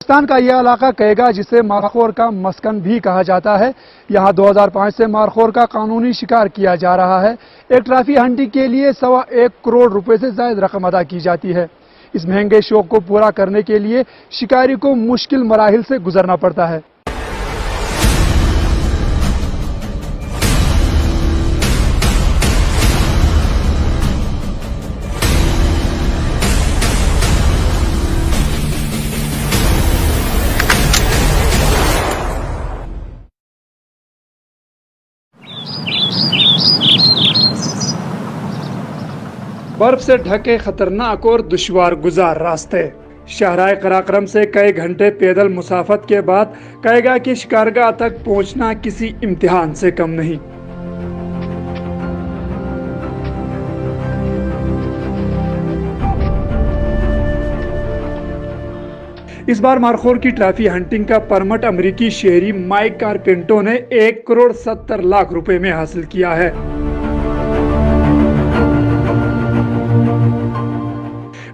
پاکستان کا یہ علاقہ کیگا جسے مارخور کا مسکن بھی کہا جاتا ہے، یہاں 2005 سے مارخور کا قانونی شکار کیا جا رہا ہے۔ ایک ٹرافی ہنٹنگ کے لیے 1.25 کروڑ روپے سے زائد رقم ادا کی جاتی ہے۔ اس مہنگے شوق کو پورا کرنے کے لیے شکاری کو مشکل مراحل سے گزرنا پڑتا ہے۔ برف سے ڈھکے خطرناک اور دشوار گزار راستے، شاہراہ قراقرم سے کئی گھنٹے پیدل مسافت کے بعد کیگا کی شکارگاہ تک پہنچنا کسی امتحان سے کم نہیں۔ اس بار مارخور کی ٹرافی ہنٹنگ کا پرمٹ امریکی شہری مائک کارپینٹو نے 1 کروڑ 70 لاکھ روپے میں حاصل کیا ہے۔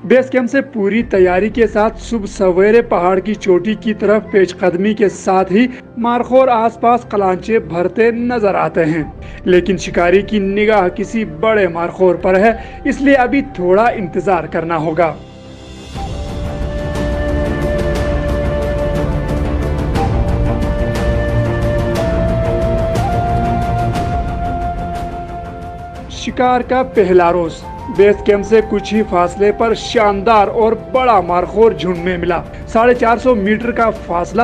بیس کیمپ سے پوری تیاری کے ساتھ صبح سویرے پہاڑ کی چوٹی کی طرف پیش قدمی کے ساتھ ہی مارخور آس پاس قلانچے بھرتے نظر آتے ہیں، لیکن شکاری کی نگاہ کسی بڑے مارخور پر ہے، اس لیے ابھی تھوڑا انتظار کرنا ہوگا۔ شکار کا پہلا روز بیس کیمپ سے کچھ ہی فاصلے پر شاندار اور بڑا مارخور جھنڈ میں ملا۔ 450 میٹر کا فاصلہ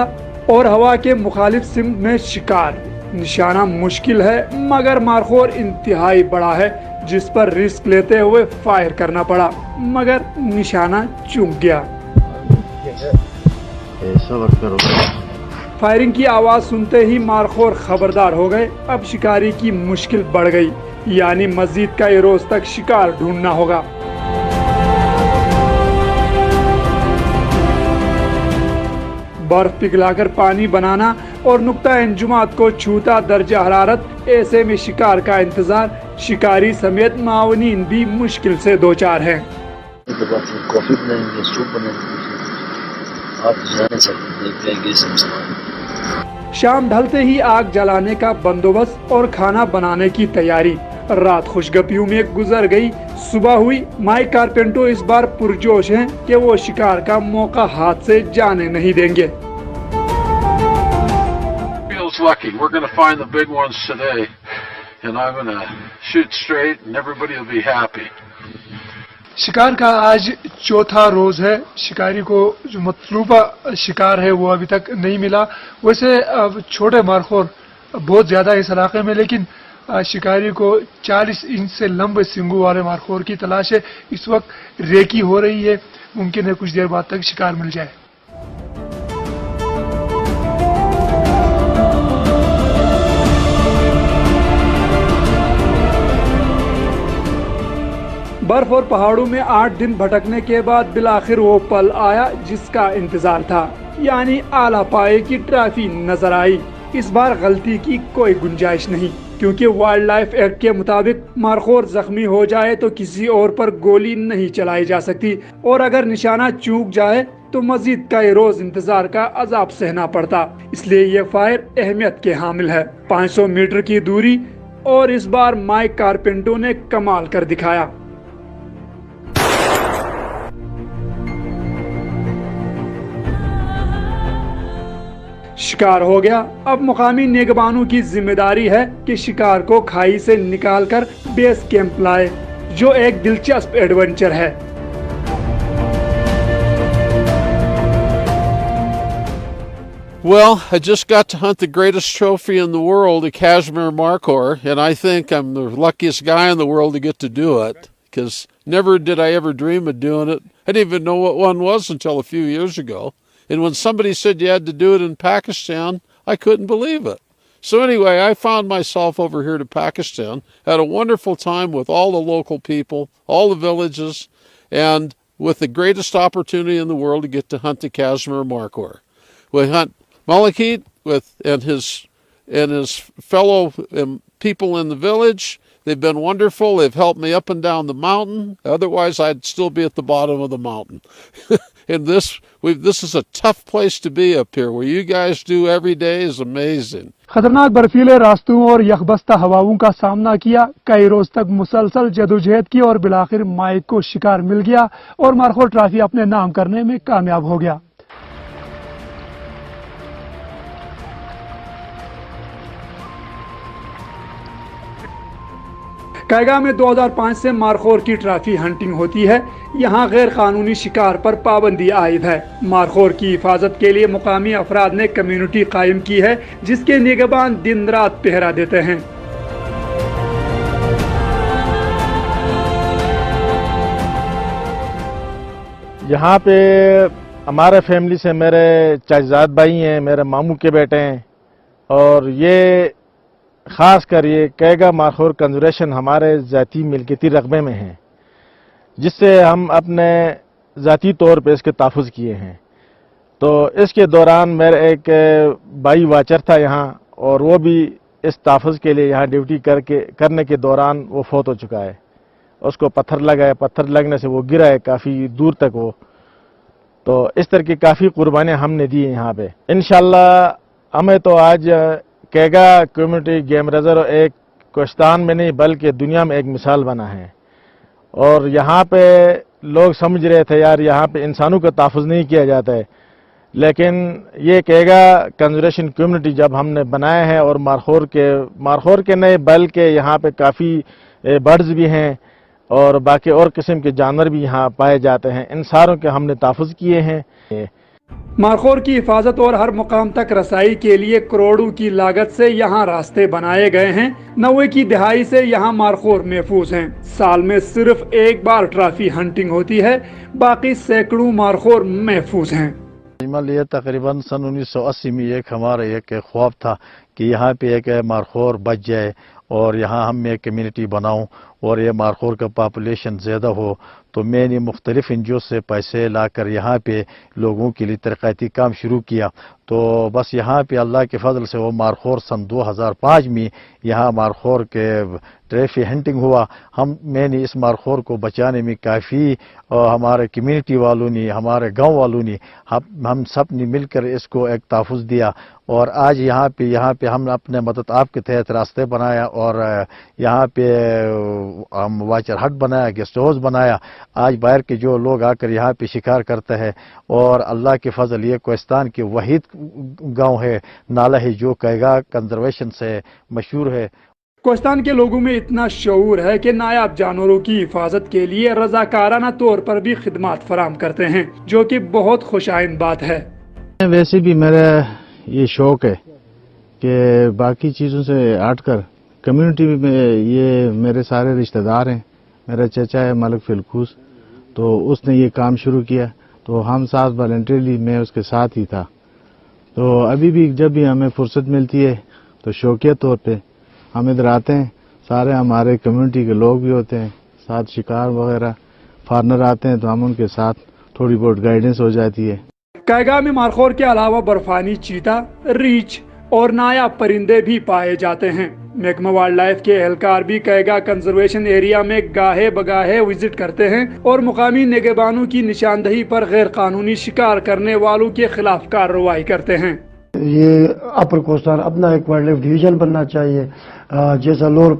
اور ہوا کے مخالف سمت میں شکار۔ نشانہ مشکل ہے مگر مارخور انتہائی بڑا ہے، جس پر رسک لیتے ہوئے فائر کرنا پڑا، مگر نشانہ چوک گیا۔ فائرنگ کی آواز سنتے ہی مارخور خبردار ہو گئے، اب شکاری کی مشکل بڑھ گئی، یعنی مزید کئی روز تک شکار ڈھونڈنا ہوگا۔ برف پگھلا کر پانی بنانا اور نقطہ انجماد کو چھوتا درجہ حرارت، ایسے میں شکار کا انتظار شکاری سمیت معاونین بھی مشکل سے دوچار ہیں۔ شام ڈھلتے ہی آگ جلانے کا بندوبست اور کھانا بنانے کی تیاری، رات خوشگپیوں میں گزر گئی، صبح ہوئی۔ مائک کارپینٹو اس بار پرجوش ہیں کہ وہ شکار کا موقع ہاتھ سے جانے نہیں دیں گے۔ شکار کا آج چوتھا روز ہے، شکاری کو جو مطلوبہ شکار ہے وہ ابھی تک نہیں ملا۔ ویسے چھوٹے مارخور بہت زیادہ اس علاقے میں، لیکن شکاری کو 40 انچ سے لمبے سنگوں والے مارخور کی تلاش ہے۔ اس وقت ریکی ہو رہی ہے، ممکن ہے کچھ دیر بعد تک شکار مل جائے۔ برف اور پہاڑوں میں 8 دن بھٹکنے کے بعد بالآخر وہ پل آیا جس کا انتظار تھا، یعنی اعلیٰ پائے کی ٹرافی نظر آئی۔ اس بار غلطی کی کوئی گنجائش نہیں، کیونکہ وائلڈ لائف ایکٹ کے مطابق مارخور زخمی ہو جائے تو کسی اور پر گولی نہیں چلائی جا سکتی، اور اگر نشانہ چوک جائے تو مزید کئی روز انتظار کا عذاب سہنا پڑتا۔ اس لیے یہ فائر اہمیت کے حامل ہے۔ 500 میٹر کی دوری، اور اس بار مائک کارپینٹو نے کمال کر دکھایا۔ شکار ہو گیا، اب مقامی نگبانوں کی ذمہ داری ہے کہ شکار کو کھائی سے نکال کر بیس کیمپ لائے، جو ایک دلچسپ ایڈونچر ہے۔ Well, I just got to hunt the greatest trophy in the world, a Kashmir Markhor, and I think I'm the luckiest guy in the world to get to do it, because never did I ever dream of doing it. I didn't even know what one was until a few years ago. And when somebody said you had to do it in Pakistan, I couldn't believe it. So anyway, I found myself over here to Pakistan, had a wonderful time with all the local people, all the villages, and with the greatest opportunity in the world to get to hunt the Kashmir Markhor. We hunt Malakit and his fellow people in the village. They've been wonderful. They've helped me up and down the mountain. Otherwise, I'd still be at the bottom of the mountain. And this is a tough place to be up here. What you guys do every day is amazing. खतरनाक बर्फीले रास्तों और यखबस्ता हवाओं का सामना किया, कई रोज तक मुसलसल जदोजहद की और बिलाखिर माइक को शिकार मिल गया और मारखोर ट्रॉफी अपने नाम करने में कामयाब हो गया। कैगा में 2005 से मारखोर की ट्रॉफी हंटिंग होती है। यहाँ गैर कानूनी शिकार पर पाबंदी आयद है। मारखोर की हिफाजत के लिए मुकामी अफराद ने कम्युनिटी कायम की है, जिसके निगहबान दिन रात पहरा देते हैं। यहाँ पे हमारे फैमिली से मेरे चाचाजाद भाई हैं, मेरे मामू के बेटे हैं, और ये ख़ास कर ये कैगा मारखोर कंजर्वेशन हमारे ज़ाती मिल्कियती रकबे में है, जिससे हम अपने ज़ाती तौर पे इसके तहफ़्फ़ुज़ किए हैं। तो इसके दौरान मेरा एक भाई वाचर था यहाँ, और वो भी इस तहफ़्फ़ुज़ के लिए यहाँ ड्यूटी करने के दौरान वो फौत हो चुका है। उसको पत्थर लगा है, पत्थर लगने से वो गिरा है काफ़ी दूर तक वो। तो इस तरह की काफ़ी कुर्बानियाँ हमने दी हैं यहाँ पे। इंशाअल्लाह हमें तो आज कैगा कम्युनिटी गेम रिजर्व एक कोस्तान में नहीं बल्कि दुनिया में एक मिसाल बना है। और यहाँ पे लोग समझ रहे थे यार यहाँ पे इंसानों का तहफ़्फ़ुज़ नहीं किया जाता है, लेकिन ये कैगा कंजर्वेशन कम्युनिटी जब हमने बनाया है, और मारखोर के नहीं बल्कि यहाँ पे काफ़ी बर्ड्स भी हैं और बाकी और किस्म के जानवर भी यहाँ पाए जाते हैं, इन सारों के हमने तहफ़्फ़ुज़ किए हैं। मारखोर की हिफाजत और हर मुकाम तक रसाई के लिए करोड़ों की लागत से यहाँ रास्ते बनाए गए हैं। 90 की दहाई से यहाँ मारखोर महफूज हैं। साल में सिर्फ एक बार ट्रॉफी हंटिंग होती है, बाकी सैकड़ों मारखोर महफूज हैं। ये तकरीबन सन 1980 में एक हमारा एक ख्वाब था कि यहाँ पे एक मारखोर बच जाए और यहाँ हम एक कम्युनिटी बनाऊं और ये मारखोर का पॉपुलेशन ज़्यादा हो। तो मैंने मुख्तलिफ एनजीओ से पैसे लाकर यहाँ पे लोगों के लिए तरक्याती काम शुरू किया। तो बस यहाँ पे अल्लाह के फजल से वो मारखोर सन 2005 में यहाँ मारखोर के ट्रॉफी हंटिंग हुआ। मैंने इस मारखोर को बचाने में काफ़ी हमारे कम्युनिटी वालों ने, हमारे गांव वालों ने, हम सब ने मिलकर इसको एक तहफ़्फ़ुज़ दिया। और आज यहाँ पे हम अपने मदद आपके तहत रास्ते बनाया, और यहाँ पे हम वाचर हट बनाया, गेस्ट हाउस बनाया। आज बाहर के जो लोग आकर यहाँ पे शिकार करते हैं, और अल्लाह के फजल ये कोस्तान के वहीद गांव है नाला है जो कैगा कंजर्वेशन से मशहूर है। कोस्तान के लोगों में इतना शऊर है कि नायाब जानवरों की हिफाजत के लिए रजाकाराना तौर पर भी खिदमत फराहम करते हैं, जो कि बहुत खुशाइन बात है। वैसे भी मेरा ये शौक है कि बाकी चीज़ों से हटकर कम्युनिटी में ये मेरे सारे रिश्तेदार हैं। मेरा चचा है मलिक फिलकूस, तो उसने ये काम शुरू किया, तो हम साथ वॉलंटियरली मैं उसके साथ ही था। तो अभी भी जब भी हमें फुर्सत मिलती है तो शौकिया तौर पे हम इधर आते हैं। सारे हमारे कम्युनिटी के लोग भी होते हैं, साथ शिकार वगैरह फार्नर आते हैं, तो हम उनके साथ थोड़ी बहुत गाइडेंस हो जाती है। कैगा में मारखोर के अलावा बर्फानी चीता, रीछ और नायाब परिंदे भी पाए जाते हैं। महकमा वाइल्ड लाइफ के एहलकार भी कैगा कंजर्वेशन एरिया में गाहे बगाहे विजिट करते हैं और मुकामी निगहबानों की निशानदही पर गैर कानूनी शिकार करने वालों के खिलाफ कार्रवाई करते हैं। ये अपर कोस्तान अपना एक वाइल्ड लाइफ डिवीजन बनना चाहिए, जैसा लोर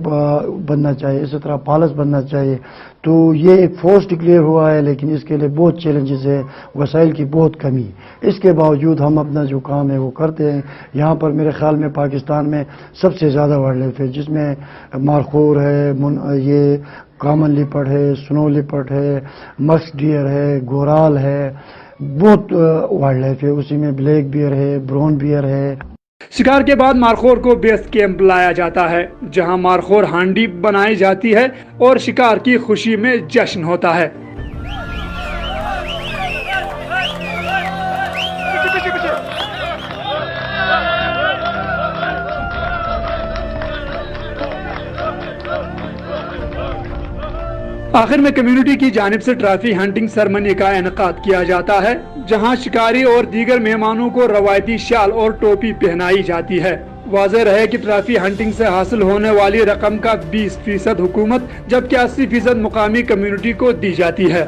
बनना चाहिए, इसी तरह पालस बनना चाहिए। तो ये एक फोर्स डिक्लेयर हुआ है, लेकिन इसके लिए बहुत चैलेंजेस है, वसाइल की बहुत कमी। इसके बावजूद हम अपना जो काम है वो करते हैं। यहाँ पर मेरे ख्याल में पाकिस्तान में सबसे ज़्यादा वाइल्ड लाइफ है, जिसमें मारखोर है, ये कॉमन लिपर्ड है, स्नो लिपर्ड है, मस्क डियर है, गोराल है, बहुत वाइल्ड लाइफ है। उसी में ब्लैक बियर है, ब्राउन बियर है। शिकार के बाद मारखोर को बेस कैंप लाया जाता है, जहां मारखोर हांडी बनाई जाती है और शिकार की खुशी में जश्न होता है। आखिर में कम्युनिटी की जानिब से ट्रॉफी हंटिंग सेरेमनी का इनेकाद किया जाता है, जहां शिकारी और दीगर मेहमानों को रवायती शाल और टोपी पहनाई जाती है। वाज़ेह रहे कि ट्रॉफी हंटिंग से हासिल होने वाली रकम का 20% हुकूमत जबकि 80% मुकामी कम्युनिटी को दी जाती है।